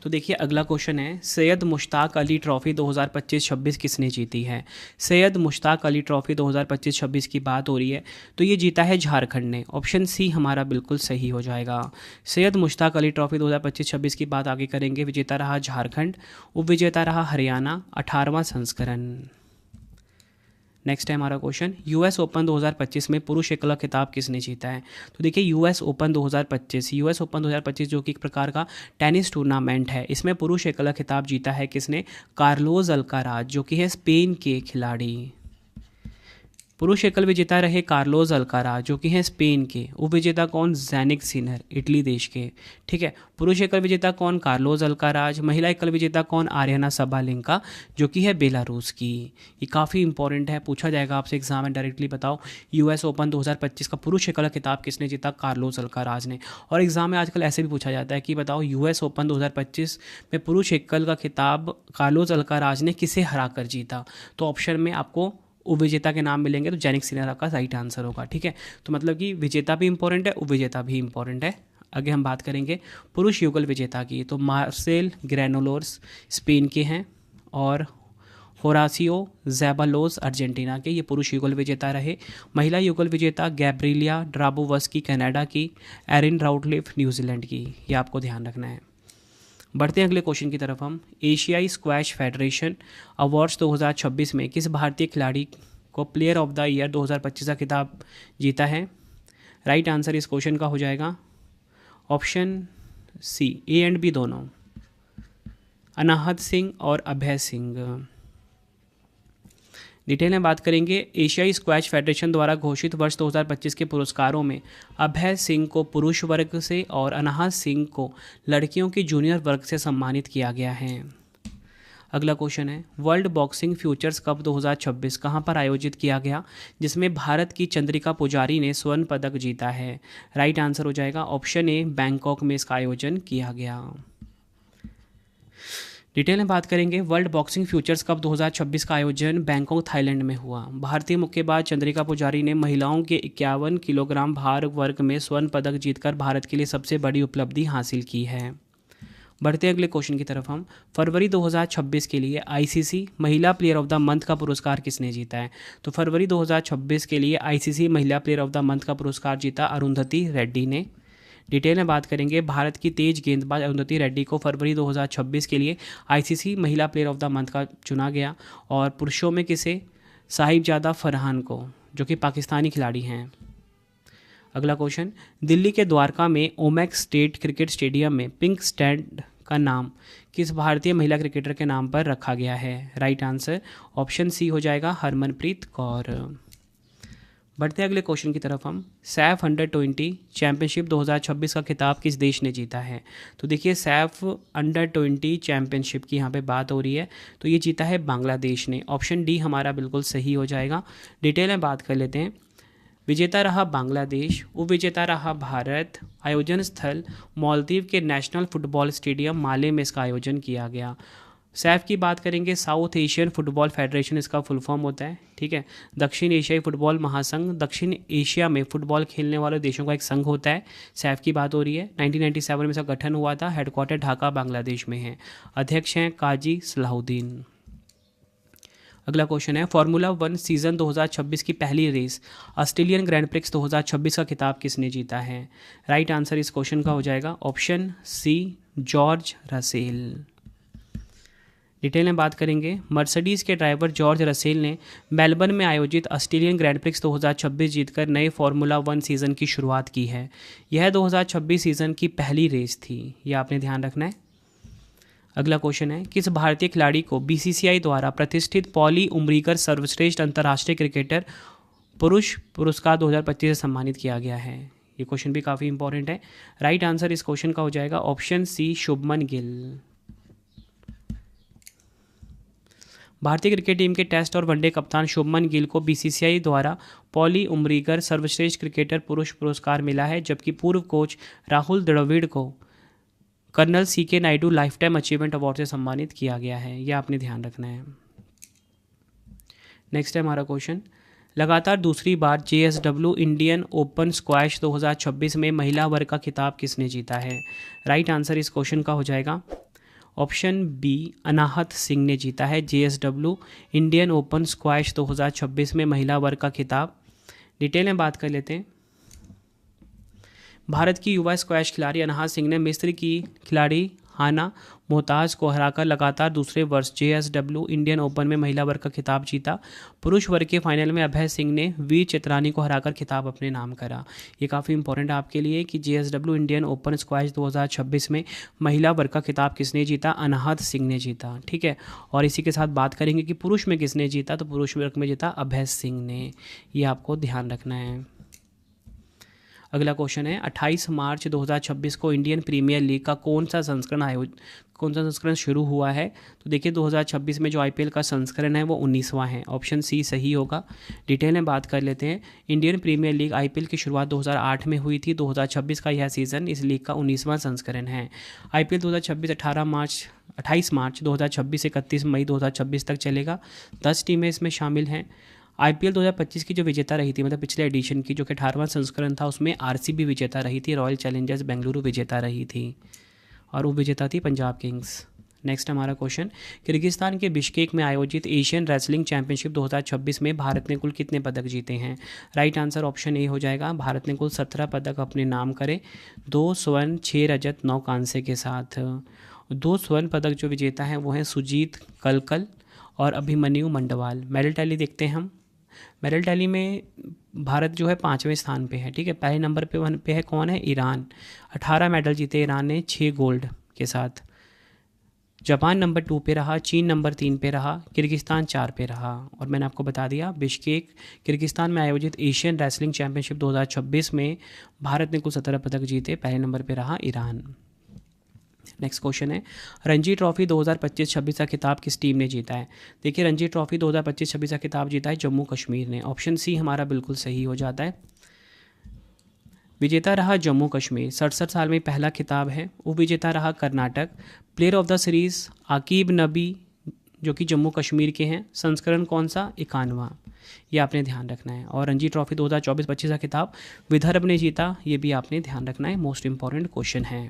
तो देखिए अगला क्वेश्चन है, सैयद मुश्ताक अली ट्रॉफ़ी 2025-26 किसने जीती है? सैयद मुश्ताक अली ट्रॉफ़ी 2025-26 की बात हो रही है, तो ये जीता है झारखंड ने। ऑप्शन सी हमारा बिल्कुल सही हो जाएगा। सैयद मुश्ताक अली ट्रॉफ़ी 2025-26 की बात आगे करेंगे। विजेता रहा झारखंड, उपविजेता रहा हरियाणा, 18वां संस्करण। नेक्स्ट है हमारा क्वेश्चन, यूएस ओपन 2025 में पुरुष एकल खिताब किसने जीता है? तो देखिए यूएस ओपन 2025 जो कि एक प्रकार का टेनिस टूर्नामेंट है, इसमें पुरुष एकल खिताब जीता है किसने? कार्लोस अल्काराज, जो कि है स्पेन के खिलाड़ी। पुरुष एकल विजेता रहे कार्लोस अल्काराज, जो कि हैं स्पेन के। उपविजेता कौन? ज़ैनिक सिनर, इटली देश के। ठीक है, पुरुष एकल विजेता कौन? Carlos Alcaraz. महिला एकल विजेता कौन? आर्यना सबालेंका, जो कि है बेलारूस की। ये काफ़ी इंपॉर्टेंट है, पूछा जाएगा आपसे एग्जाम में डायरेक्टली। बताओ यूएस ओपन 2025 का पुरुष एकल खिताब किसने जीता? कार्लोस अल्काराज ने। और एग्जाम में आजकल ऐसे भी पूछा जाता है कि बताओ यूएस ओपन 2025 में पुरुष एकल का खिताब कार्लोस अल्काराज ने किसे हरा कर जीता? तो ऑप्शन में आपको उपविजेता के नाम मिलेंगे, तो जेनिक सिनर आपका राइट आंसर होगा। ठीक है, तो मतलब कि विजेता भी इंपॉर्टेंट है, उपविजेता भी इंपॉर्टेंट है। आगे हम बात करेंगे पुरुष युगल विजेता की। तो मार्सेल ग्रेनोलोस स्पेन के हैं और होरासियो ज़ैबालोस अर्जेंटीना के, ये पुरुष युगल विजेता रहे। महिला युगल विजेता गैब्रिलिया ड्राबोवस्की कनाडा की, एरिन राउटलिफ न्यूजीलैंड की। ये आपको ध्यान रखना है। बढ़ते हैं अगले क्वेश्चन की तरफ हम। एशियाई स्क्वैश फेडरेशन अवार्ड्स 2026 में किस भारतीय खिलाड़ी को प्लेयर ऑफ द ईयर 2025 का खिताब जीता है? राइट आंसर इस क्वेश्चन का हो जाएगा option C, A and B दोनों, अनाहत सिंह और अभय सिंह। डिटेल में बात करेंगे। एशियाई स्क्वैश फेडरेशन द्वारा घोषित वर्ष 2025 के पुरस्कारों में अभय सिंह को पुरुष वर्ग से और अनाहत सिंह को लड़कियों के जूनियर वर्ग से सम्मानित किया गया है। अगला क्वेश्चन है, वर्ल्ड बॉक्सिंग फ्यूचर्स कप 2026 कहां पर आयोजित किया गया, जिसमें भारत की चंद्रिका पुजारी ने स्वर्ण पदक जीता है? राइट आंसर हो जाएगा ऑप्शन ए, बैंकॉक में इसका आयोजन किया गया। डिटेल में बात करेंगे, वर्ल्ड बॉक्सिंग फ्यूचर्स कप 2026 का आयोजन बैंकॉक थाईलैंड में हुआ। भारतीय मुक्केबाज चंद्रिका पुजारी ने महिलाओं के 51 किलोग्राम भार वर्ग में स्वर्ण पदक जीतकर भारत के लिए सबसे बड़ी उपलब्धि हासिल की है। बढ़ते अगले क्वेश्चन की तरफ हम। फरवरी 2026 के लिए आईसीसी महिला प्लेयर ऑफ द मंथ का पुरस्कार किसने जीता है? तो फरवरी 2026 के लिए आईसीसी महिला प्लेयर ऑफ द मंथ का पुरस्कार जीता अरुंधति रेड्डी ने। डिटेल में बात करेंगे, भारत की तेज गेंदबाज अरुंधति रेड्डी को फरवरी 2026 के लिए आईसीसी महिला प्लेयर ऑफ द मंथ का चुना गया। और पुरुषों में किसे? साहिबजादा फरहान को, जो कि पाकिस्तानी खिलाड़ी हैं। अगला क्वेश्चन, दिल्ली के द्वारका में ओमेक्स स्टेट क्रिकेट स्टेडियम में पिंक स्टैंड का नाम किस भारतीय महिला क्रिकेटर के नाम पर रखा गया है? राइट आंसर ऑप्शन सी हो जाएगा, हरमनप्रीत कौर। बढ़ते अगले क्वेश्चन की तरफ हम। सैफ अंडर-20 चैंपियनशिप 2026 का खिताब किस देश ने जीता है? तो देखिए, सैफ अंडर-20 चैंपियनशिप की यहाँ पे बात हो रही है, तो ये जीता है बांग्लादेश ने। ऑप्शन डी हमारा बिल्कुल सही हो जाएगा। डिटेल में बात कर लेते हैं। विजेता रहा बांग्लादेश, उपविजेता रहा भारत। आयोजन स्थल मालदीव के नेशनल फुटबॉल स्टेडियम माले में इसका आयोजन किया गया। सैफ की बात करेंगे, साउथ एशियन फुटबॉल फेडरेशन इसका फुल फॉर्म होता है, ठीक है। दक्षिण एशियाई फुटबॉल महासंघ, दक्षिण एशिया में फुटबॉल खेलने वाले देशों का एक संघ होता है। सैफ की बात हो रही है। 1997 में इसका गठन हुआ था। हेडक्वार्टर ढाका बांग्लादेश में है। अध्यक्ष हैं काजी सलाहुद्दीन। अगला क्वेश्चन है, फार्मूला 1 सीजन 2026 की पहली रेस ऑस्ट्रेलियन ग्रैंड प्रिक्स 2026 का खिताब किसने जीता है? राइट आंसर इस क्वेश्चन का हो जाएगा option C, George Russell. Detail में बात करेंगे, मर्सिडीज़ के ड्राइवर जॉर्ज रसेल ने मेलबर्न में आयोजित ऑस्ट्रेलियन ग्रैंड प्रिक्स 2026 जीतकर नए फार्मूला 1 सीज़न की शुरुआत की है। यह 2026 सीज़न की पहली रेस थी, यह आपने ध्यान रखना है। अगला क्वेश्चन है, किस भारतीय खिलाड़ी को बीसीसीआई द्वारा प्रतिष्ठित पॉली उमरीगर सर्वश्रेष्ठ अंतर्राष्ट्रीय क्रिकेटर पुरुष पुरस्कार 2025 से सम्मानित किया गया है? ये क्वेश्चन भी काफ़ी इंपॉर्टेंट है। राइट आंसर इस क्वेश्चन का हो जाएगा ऑप्शन सी, शुभमन गिल। भारतीय क्रिकेट टीम के टेस्ट और वनडे कप्तान शुभमन गिल को बीसीसीआई द्वारा पॉली उमरीगर सर्वश्रेष्ठ क्रिकेटर पुरुष पुरस्कार मिला है, जबकि पूर्व कोच राहुल द्रविड़ को colonel CK Naidu lifetime achievement award से सम्मानित किया गया है। यह आपने ध्यान रखना है। नेक्स्ट है हमारा क्वेश्चन, लगातार दूसरी बार जेएसडब्ल्यू इंडियन ओपन स्क्वैश 2026 में महिला वर्ग का खिताब किसने जीता है? राइट आंसर इस क्वेश्चन का हो जाएगा ऑप्शन बी, अनाहत सिंह ने जीता है जेएसडब्ल्यू इंडियन ओपन स्क्वैश 2026 में महिला वर्ग का खिताब। डिटेल में बात कर लेते हैं। भारत की युवा स्क्वैश खिलाड़ी अनाहत सिंह ने मिस्र की खिलाड़ी हाना मोहताज को हराकर लगातार दूसरे वर्ष जेएसडब्ल्यू इंडियन ओपन में महिला वर्ग का खिताब जीता। पुरुष वर्ग के फाइनल में अभय सिंह ने वीर चित्रानी को हराकर खिताब अपने नाम करा। ये काफ़ी इंपॉर्टेंट है आपके लिए कि जेएसडब्ल्यू इंडियन ओपन स्क्वैश 2026 में महिला वर्ग का खिताब किसने जीता? अनाहत सिंह ने जीता, ठीक है। और इसी के साथ बात करेंगे कि पुरुष में किसने जीता, तो पुरुष वर्ग में जीता अभय सिंह ने। ये आपको ध्यान रखना है। अगला क्वेश्चन है, 28 मार्च 2026 को इंडियन प्रीमियर लीग का कौन सा संस्करण शुरू हुआ है? तो देखिए, 2026 में जो आईपीएल का संस्करण है वो 19वां है। ऑप्शन सी सही होगा। डिटेल में बात कर लेते हैं। इंडियन प्रीमियर लीग आईपीएल की शुरुआत 2008 में हुई थी। 2026 का यह सीज़न इस लीग का 19वां संस्करण है। आईपीएल 2026 28 मार्च 2026 से 31 मई 2026 तक चलेगा। 10 टीमें इसमें शामिल हैं। आईपीएल 2025 की जो विजेता रही थी, मतलब पिछले एडिशन की, जो कि 18वां संस्करण था, उसमें आरसीबी विजेता रही थी, रॉयल चैलेंजर्स बेंगलुरु विजेता रही थी, और वो विजेता थी पंजाब किंग्स। नेक्स्ट हमारा क्वेश्चन, किर्गिस्तान के बिश्केक में आयोजित एशियन रेसलिंग चैंपियनशिप 2026 में भारत ने कुल कितने पदक जीते हैं? राइट आंसर ऑप्शन ए हो जाएगा। भारत ने कुल 17 पदक अपने नाम करे, 2 स्वर्ण 6 रजत 9 कांसे के साथ। 2 स्वर्ण पदक जो विजेता हैं वो हैं सुजीत कलकल और अभिमन्यु मंडवाल। मेडल टैली देखते हैं हम। मेडल टैली में भारत जो है 5वें स्थान पे है, ठीक है। पहले नंबर पे है कौन है? ईरान। 18 मेडल जीते ईरान ने, 6 गोल्ड के साथ। जापान नंबर 2 पे रहा, चीन नंबर 3 पे रहा, किर्गिस्तान 4 पे रहा। और मैंने आपको बता दिया, बिश्केक किर्गिस्तान में आयोजित एशियन रेसलिंग चैंपियनशिप 2026 में भारत ने कुल 17 पदक जीते। पहले नंबर पे रहा ईरान। नेक्स्ट क्वेश्चन है, रणजी ट्रॉफी 2025-26 का खिताब किस टीम ने जीता है? देखिए, रणजी ट्रॉफी 2025-26 का खिताब जीता है जम्मू कश्मीर ने। ऑप्शन सी हमारा बिल्कुल सही हो जाता है। विजेता रहा जम्मू कश्मीर, 67 साल में पहला खिताब है। उपविजेता रहा Karnataka. Player of the series Aqib नबी जो कि जम्मू कश्मीर के हैं। संस्करण कौन सा? 91। ये आपने ध्यान रखना है। और रणजी ट्रॉफी 2024-25 का खिताब विदर्भ ने जीता, ये भी आपने ध्यान रखना है, मोस्ट इंपॉर्टेंट क्वेश्चन है।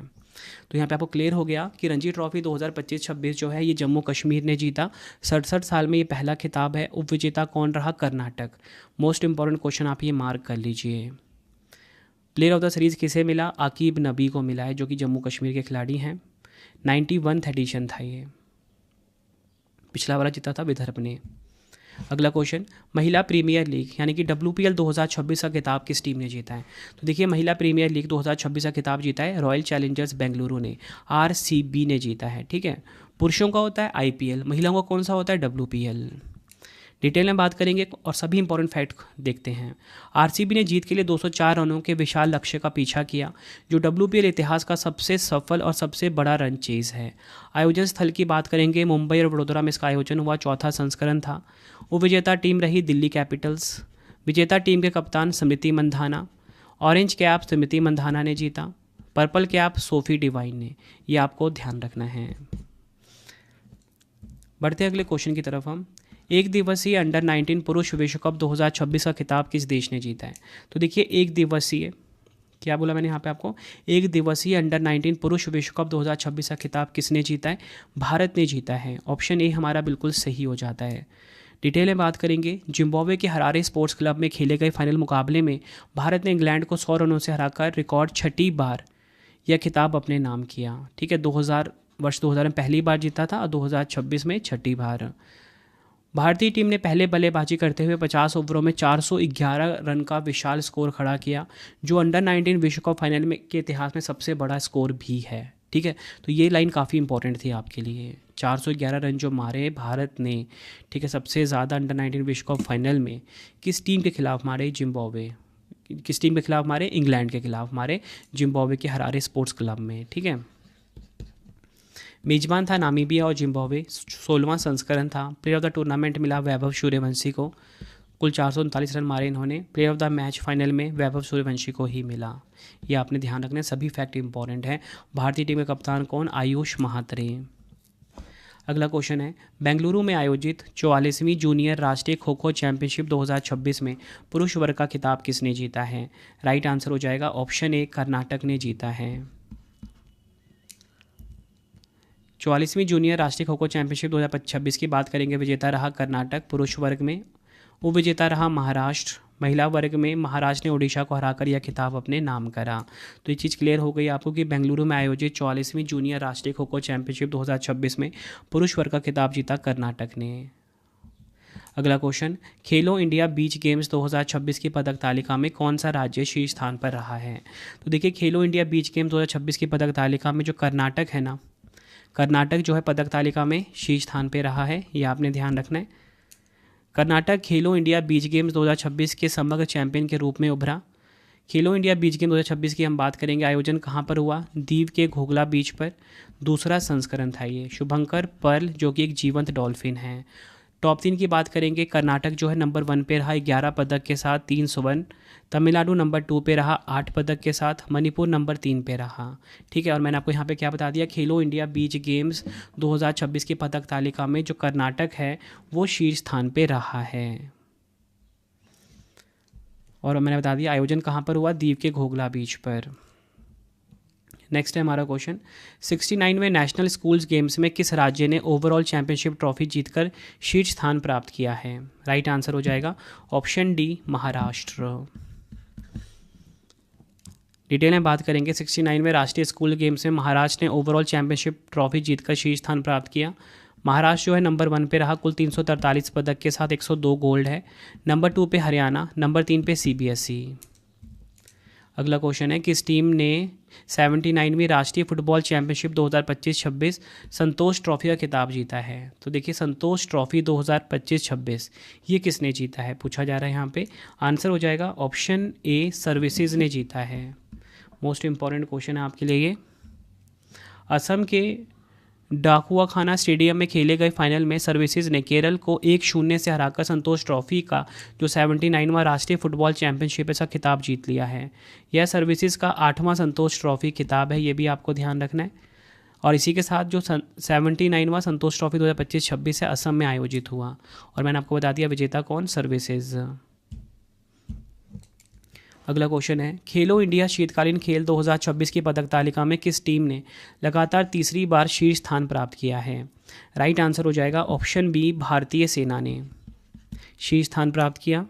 तो यहाँ पे आपको क्लियर हो गया कि रणजी ट्रॉफी 2025-26 जो है ये जम्मू कश्मीर ने जीता। 67 साल में ये पहला खिताब है। उपविजेता कौन रहा? कर्नाटक। मोस्ट इंपॉर्टेंट क्वेश्चन आप ये मार्क कर लीजिए। प्लेयर ऑफ द सीरीज़ किसे मिला? आकिब नबी को मिला है, जो कि जम्मू कश्मीर के खिलाड़ी हैं। 91th एडिशन था ये, पिछला वाला जीता था विदर्भ ने। अगला क्वेश्चन, महिला प्रीमियर लीग यानी कि WPL 2026 का खिताब किस टीम ने जीता है? तो देखिए, महिला प्रीमियर लीग 2026 का खिताब जीता है रॉयल चैलेंजर्स बेंगलुरु ने, RCB ने जीता है। ठीक है, पुरुषों का होता है IPL, महिलाओं का कौन सा होता है? WPL। डिटेल में बात करेंगे और सभी इंपॉर्टेंट फैक्ट देखते हैं। RCB ने जीत के लिए 204 रनों के विशाल लक्ष्य का पीछा किया, जो WPL इतिहास का सबसे सफल और सबसे बड़ा रन चेज है। आयोजन स्थल की बात करेंगे, मुंबई और वडोदरा में इसका आयोजन हुआ, चौथा संस्करण था। उपविजेता टीम रही दिल्ली कैपिटल्स। विजेता टीम के कप्तान स्मृति मंधाना। ऑरेंज कैप स्मृति मंधाना ने जीता। पर्पल कैप सोफी डिवाइन ने। ये आपको ध्यान रखना है। बढ़ते हैं अगले क्वेश्चन की तरफ हम। एक दिवसीय अंडर 19 पुरुष विश्व कप 2026 का खिताब किस देश ने जीता है? तो देखिए, एक दिवसीय, क्या बोला मैंने यहाँ पे आपको? एक दिवसीय अंडर 19 पुरुष विश्व कप 2026 का खिताब किसने जीता है? भारत ने जीता है। ऑप्शन ए हमारा बिल्कुल सही हो जाता है। डिटेल में बात करेंगे, जिम्बाब्वे के हरारे स्पोर्ट्स क्लब में खेले गए फाइनल मुकाबले में भारत ने इंग्लैंड को 100 रनों से हराकर रिकॉर्ड 6ठी बार यह खिताब अपने नाम किया। ठीक है, 2000 में पहली बार जीता था और 2026 में 6ठी बार। भारतीय टीम ने पहले बल्लेबाजी करते हुए 50 ओवरों में 411 रन का विशाल स्कोर खड़ा किया, जो अंडर 19 विश्व कप फाइनल में के इतिहास में सबसे बड़ा स्कोर भी है। ठीक है, तो ये लाइन काफ़ी इंपॉर्टेंट थी आपके लिए। 411 रन जो मारे भारत ने, ठीक है, सबसे ज़्यादा अंडर 19 विश्व कप फाइनल में किस टीम के खिलाफ मारे? जिम्बाब्वे। किस टीम के खिलाफ मारे? इंग्लैंड के खिलाफ मारे, जिम्बाब्वे के हरारे स्पोर्ट्स क्लब में। ठीक है, मेजबान था नामीबिया और जिम्बाब्वे। 16वां संस्करण था। प्लेयर ऑफ द टूर्नामेंट मिला वैभव सूर्यवंशी को, कुल 439 रन मारे इन्होंने। Player of the match final में वैभव सूर्यवंशी को ही मिला। ये आपने ध्यान रखना है, सभी फैक्ट इंपॉर्टेंट हैं। भारतीय टीम के कप्तान कौन? आयुष महात्रे। अगला क्वेश्चन है, बेंगलुरु में आयोजित 44वीं जूनियर राष्ट्रीय खो खो चैंपियनशिप 2026 में पुरुष वर्ग का खिताब किसने जीता है? राइट आंसर हो जाएगा ऑप्शन ए, कर्नाटक ने जीता है। 44वीं जूनियर राष्ट्रीय खो खो चैंपियनशिप 2026 की बात करेंगे। विजेता रहा कर्नाटक पुरुष वर्ग में। उपविजेता रहा महाराष्ट्र। महिला वर्ग में महाराष्ट्र ने ओडिशा को हराकर यह खिताब अपने नाम करा। तो ये चीज़ क्लियर हो गई आपको कि बेंगलुरु में आयोजित 44वीं जूनियर राष्ट्रीय खो खो चैंपियनशिप 2026 में पुरुष वर्ग का खिताब जीता कर्नाटक ने। अगला क्वेश्चन, खेलो इंडिया बीच गेम्स 2026 की पदक तालिका में कौन सा राज्य शीर्ष स्थान पर रहा है? तो देखिए, खेलो इंडिया बीच गेम्स 2026 की पदक तालिका में जो कर्नाटक है ना, कर्नाटक जो है पदक तालिका में शीर्ष स्थान पे रहा है, ये आपने ध्यान रखना है। कर्नाटक खेलो इंडिया बीच गेम्स 2026 के समग्र चैंपियन के रूप में उभरा। खेलो इंडिया बीच गेम 2026 की हम बात करेंगे, आयोजन कहाँ पर हुआ? दीव के घोघला बीच पर। दूसरा संस्करण था ये। शुभंकर पर्ल जो कि एक जीवंत डॉल्फिन है। टॉप 3 की बात करेंगे, कर्नाटक जो है नंबर 1 पे रहा 11 पदक के साथ 3 स्वर्ण। तमिलनाडु नंबर 2 पे रहा 8 पदक के साथ। मणिपुर नंबर 3 पे रहा। ठीक है, और मैंने आपको यहाँ पे क्या बता दिया, खेलो इंडिया बीच गेम्स 2026 की पदक तालिका में जो कर्नाटक है वो शीर्ष स्थान पे रहा है। और मैंने बता दिया आयोजन कहाँ पर हुआ? दीव के घोघला बीच पर। नेक्स्ट है हमारा क्वेश्चन, 69वें नेशनल स्कूल्स गेम्स में किस राज्य ने ओवरऑल चैंपियनशिप ट्रॉफी जीतकर शीर्ष स्थान प्राप्त किया है? राइट आंसर हो जाएगा ऑप्शन डी, महाराष्ट्र। डिटेल में बात करेंगे, 69वें राष्ट्रीय स्कूल गेम्स में महाराष्ट्र ने ओवरऑल चैंपियनशिप ट्रॉफी जीतकर शीर्ष स्थान प्राप्त किया। महाराष्ट्र जो है नंबर 1 पे रहा, कुल 343 पदक के साथ 102 गोल्ड है। नंबर 2 पे हरियाणा, नंबर 3 पे CBSE। अगला क्वेश्चन है, किस टीम ने 79वीं राष्ट्रीय फुटबॉल चैंपियनशिप 2025-26 संतोष ट्रॉफी का खिताब जीता है? तो देखिए, संतोष ट्रॉफी 2025-26 ये किसने जीता है पूछा जा रहा है यहाँ पे। आंसर हो जाएगा ऑप्शन ए, सर्विसेज ने जीता है। मोस्ट इंपॉर्टेंट क्वेश्चन है आपके लिए ये। असम के डाकुआ खाना स्टेडियम में खेले गए फाइनल में सर्विसेज ने केरल को 1-0 से हराकर संतोष ट्रॉफी का जो 79वां राष्ट्रीय फुटबॉल चैंपियनशिप का खिताब जीत लिया है। यह सर्विसेज का 8वां संतोष ट्रॉफी खिताब है, ये भी आपको ध्यान रखना है। और इसी के साथ जो 79वां संतोष ट्रॉफी 2025-26 है असम में आयोजित हुआ, और मैंने आपको बता दिया विजेता कौन, सर्विसेज। अगला क्वेश्चन है, खेलो इंडिया शीतकालीन खेल 2026 की पदक तालिका में किस टीम ने लगातार तीसरी बार शीर्ष स्थान प्राप्त किया है? राइट आंसर हो जाएगा ऑप्शन बी, भारतीय सेना ने शीर्ष स्थान प्राप्त किया।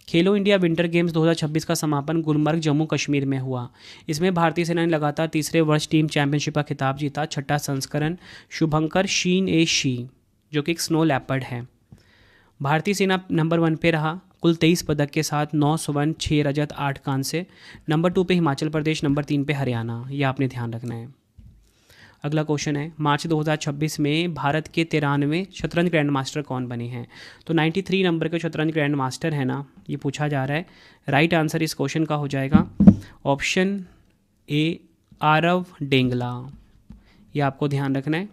खेलो इंडिया विंटर गेम्स 2026 का समापन गुलमर्ग जम्मू कश्मीर में हुआ। इसमें भारतीय सेना ने लगातार तीसरे वर्ष टीम चैंपियनशिप का खिताब जीता। छठा संस्करण शुभंकर शी जो कि एक स्नो लेपर्ड है। भारतीय सेना नंबर 1 पे रहा कुल 23 पदक के साथ, 9 स्वर्ण 6 रजत 8 कांस्य। नंबर 2 पे हिमाचल प्रदेश, नंबर 3 पे हरियाणा, ये आपने ध्यान रखना है। अगला क्वेश्चन है, मार्च 2026 में भारत के 93वें शतरंज ग्रैंड मास्टर कौन बने हैं? तो 93 नंबर के शतरंज ग्रैंड मास्टर है ना, ये पूछा जा रहा है। राइट आंसर इस क्वेश्चन का हो जाएगा ऑप्शन ए, आरव डेंगला, ये आपको ध्यान रखना है।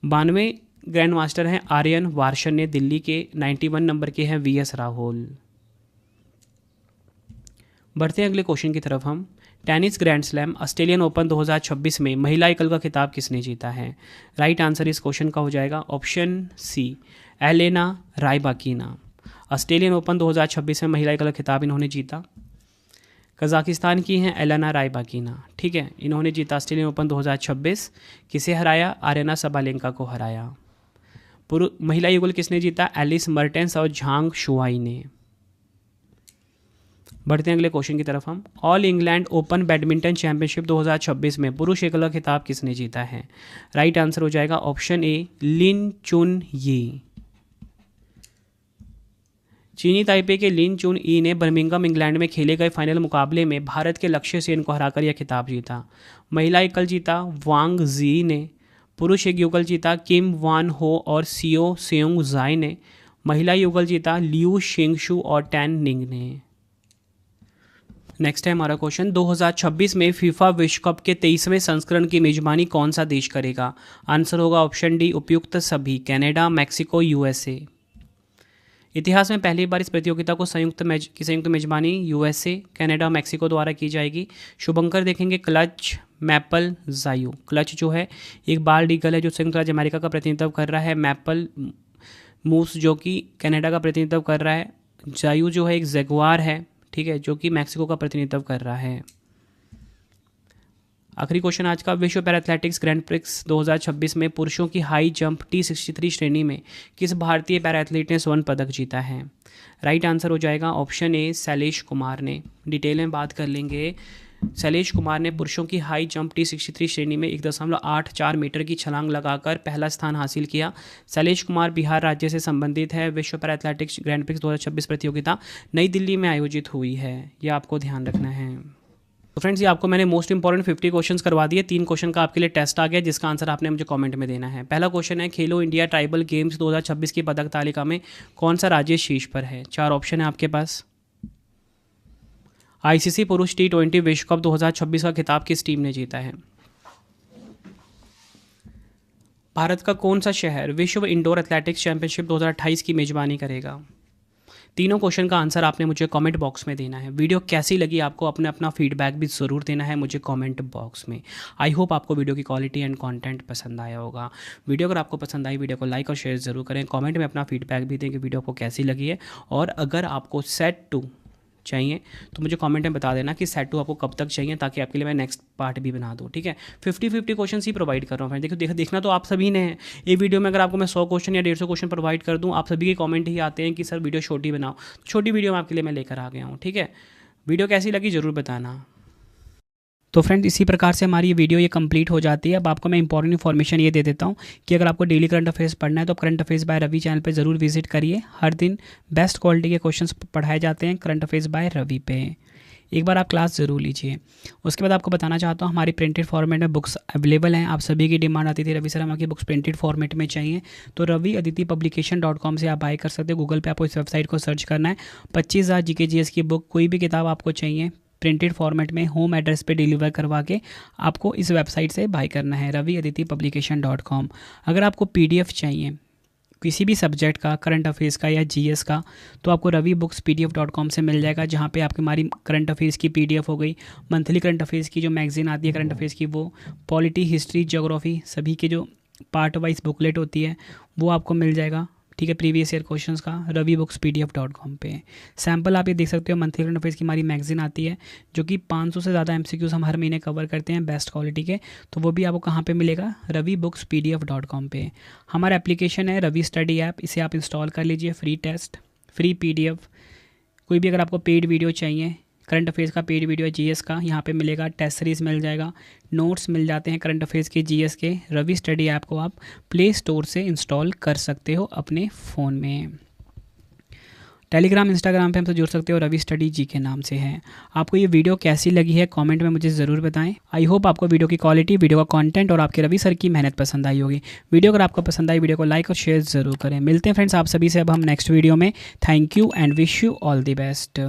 92 ग्रैंड मास्टर हैं आर्यन वार्शन ने दिल्ली के। 91 नंबर के हैं वीएस राहुल। बढ़ते हैं अगले क्वेश्चन की तरफ हम। Tennis grand slam Australian Open 2026 में महिला एकल का खिताब किसने जीता है? राइट आंसर इस क्वेश्चन का हो जाएगा option C, Elena Rybakina. Australian Open 2026 में महिला एकल का खिताब इन्होंने जीता। कजाकिस्तान की हैं एलेना रायबाकिना, ठीक है, इन्होंने जीता ऑस्ट्रेलियन ओपन 2026। किसे हराया? आर्यना सबालेंका को हराया। महिला युगल किसने जीता? एलिस मर्टेंस और झांग शुआई ने। बढ़ते हैं अगले क्वेश्चन की तरफ हम। All England open badminton championship 2026 में पुरुष एकल का खिताब किसने जीता है? राइट आंसर हो जाएगा ऑप्शन ए, लिन चुन यी। चीनी ताइपे के लिन चुन ई ने बर्मिंघम इंग्लैंड में खेले गए फाइनल मुकाबले में भारत के लक्ष्य सेन को हराकर यह खिताब जीता। महिला एकल जीता वांग जी ने। पुरुष एक युगल जीता किम वान हो और सियो सेयोंग जाई ने। महिला युगल जीता लियू शेंगशु और टैन निंग ने। नेक्स्ट है हमारा क्वेश्चन, 2026 में फीफा विश्व कप के 23वें संस्करण की मेजबानी कौन सा देश करेगा? आंसर होगा ऑप्शन डी, उपयुक्त सभी, कनाडा, मैक्सिको, यूएसए। इतिहास में पहली बार इस प्रतियोगिता को संयुक्त मेजबानी यूएसए, कनाडा, मैक्सिको द्वारा की जाएगी। शुभंकर देखेंगे क्लच, मैपल, जायू। क्लच जो है एक बाल्ड ईगल है जो संयुक्त राज्य अमेरिका का प्रतिनिधित्व कर रहा है। मैपल मूस जो कि कनाडा का प्रतिनिधित्व कर रहा है। जायू जो है एक जैगुआर है, ठीक है, जो कि मैक्सिको का प्रतिनिधित्व कर रहा है। आखिरी क्वेश्चन आज का, विश्व पैरा एथलेटिक्स ग्रैंड प्रिक्स 2026 में पुरुषों की हाई जंप T63 श्रेणी में किस भारतीय पैरा एथलीट ने स्वर्ण पदक जीता है? राइट आंसर हो जाएगा ऑप्शन ए, शैलेश कुमार ने। डिटेल में बात कर लेंगे। शैलेश कुमार ने पुरुषों की हाई जंप T63 श्रेणी में 1.84 मीटर की छलांग लगाकर पहला स्थान हासिल किया। शैलेश कुमार बिहार राज्य से संबंधित है। विश्व पैरा एथलेटिक्स ग्रैंड प्रिक्स 2026 प्रतियोगिता नई दिल्ली में आयोजित हुई है, यह आपको ध्यान रखना है। तो फ्रेंड्स, ये आपको मैंने मोस्ट इंपॉर्टेंट 50 क्वेश्चंस करवा दिए। 3 क्वेश्चन का आपके लिए टेस्ट आ गया जिसका आंसर आपने मुझे कमेंट में देना है। पहला क्वेश्चन है, खेलो इंडिया ट्राइबल गेम्स 2026 की पदक तालिका में कौन सा राज्य शीर्ष पर है? 4 ऑप्शन है आपके पास। आईसीसी पुरुष T20 विश्व कप 2026 का खिताब किस टीम ने जीता है? भारत का कौन सा शहर विश्व इंडोर एथलेटिक्स चैंपियनशिप 2028 की मेजबानी करेगा? तीनों क्वेश्चन का आंसर आपने मुझे कमेंट बॉक्स में देना है। वीडियो कैसी लगी आपको अपना फीडबैक भी ज़रूर देना है मुझे कमेंट बॉक्स में। आई होप आपको वीडियो की क्वालिटी एंड कंटेंट पसंद आया होगा। वीडियो अगर आपको पसंद आई, वीडियो को लाइक और शेयर ज़रूर करें। कमेंट में अपना फीडबैक भी दें कि वीडियो आपको कैसी लगी है। और अगर आपको सेट 2 चाहिए तो मुझे कमेंट में बता देना कि सेट 2 आपको कब तक चाहिए, ताकि आपके लिए मैं नेक्स्ट पार्ट भी बना दूँ, ठीक है। 50-50 क्वेश्चन ही प्रोवाइड कर रहा हूँ। देखना तो आप सभी ने है। एक वीडियो में अगर आपको मैं 100 क्वेश्चन या 150 क्वेश्चन प्रोवाइड कर दूँ, आप सभी के कमेंट ही आते हैं कि सर वीडियो छोटी बनाओ। छोटी वीडियो में आपके लिए मैं लेकर आ गया हूँ, ठीक है। वीडियो कैसी लगी ज़रूर बताना। तो फ्रेंड्स, इसी प्रकार से हमारी ये वीडियो ये कंप्लीट हो जाती है। अब आपको मैं इंपॉर्टेंट इन्फॉर्मेशन ये दे देता हूँ कि अगर आपको डेली करंट अफेयर्स पढ़ना है तो current affairs by Ravi channel पे ज़रूर विजिट करिए। हर दिन बेस्ट क्वालिटी के क्वेश्चंस पढ़ाए जाते हैं करंट अफेयर्स बाय रवि पे। एक बार आप क्लास ज़रूर लीजिए। उसके बाद आपको बताना चाहता हूँ हमारी प्रिंटेड फॉर्मेट में बुक्स अवेलेबल हैं। आप सभी की डिमांड आती थी रवि सर हमारी बुक्स प्रिंटेड फॉर्मेट में चाहिए, तो रवि अदिति पब्लिकेशन.com से आप बाय कर सकते हो। गूगल पे आपको इस वेबसाइट को सर्च करना है। 25,000 GK GS की बुक, कोई भी किताब आपको चाहिए प्रिंटेड फॉर्मेट में होम एड्रेस पे डिलीवर करवा के आपको इस वेबसाइट से बाय करना है, raviaditipublication.com। अगर आपको PDF चाहिए किसी भी सब्जेक्ट का, करंट अफेयर्स का या GS का, तो आपको ravibookspdf.com से मिल जाएगा, जहाँ पे आपकी हमारी करंट अफेयर्स की PDF हो गई, मंथली करंट अफेयर्स की जो मैगजीन आती है करंट अफेयर्स की, वो पॉलिटी, हिस्ट्री, ज्योग्राफी सभी के जो पार्ट वाइज बुकलेट होती है वो आपको मिल जाएगा। ठीक है, प्रीवियस ईयर क्वेश्चंस का ravibookspdf.com पे। सैम्पल आप ये देख सकते हो, मंथली करंट अफेयर्स की हमारी मैगजीन आती है जो कि 500 से ज़्यादा MCQs हम हर महीने कवर करते हैं बेस्ट क्वालिटी के, तो वो भी आपको कहाँ पे मिलेगा, ravibookspdf.com पे। हमारा एप्लीकेशन है रवि स्टडी ऐप, इसे आप इंस्टॉल कर लीजिए, फ्री टेस्ट, फ्री PDF। कोई भी अगर आपको पेड वीडियो चाहिए, करंट अफेयर्स का पेड वीडियो है, GS का यहाँ पे मिलेगा, टेस्ट सीरीज मिल जाएगा, नोट्स मिल जाते हैं करंट अफेयर्स के, GS के। रवि स्टडी ऐप को आप प्ले स्टोर से इंस्टॉल कर सकते हो अपने फ़ोन में। टेलीग्राम, इंस्टाग्राम पे हमसे जुड़ सकते हो, रवि स्टडी जी के नाम से है। आपको ये वीडियो कैसी लगी है कमेंट में मुझे ज़रूर बताएं। आई होप आपको वीडियो की क्वालिटी, वीडियो का कंटेंट और आपके रवि सर की मेहनत पसंद आई होगी। वीडियो अगर आपको पसंद आई, वीडियो को लाइक और शेयर ज़रूर करें। मिलते हैं फ्रेंड्स आप सभी से अब हम नेक्स्ट वीडियो में। Thank you and wish you all the best.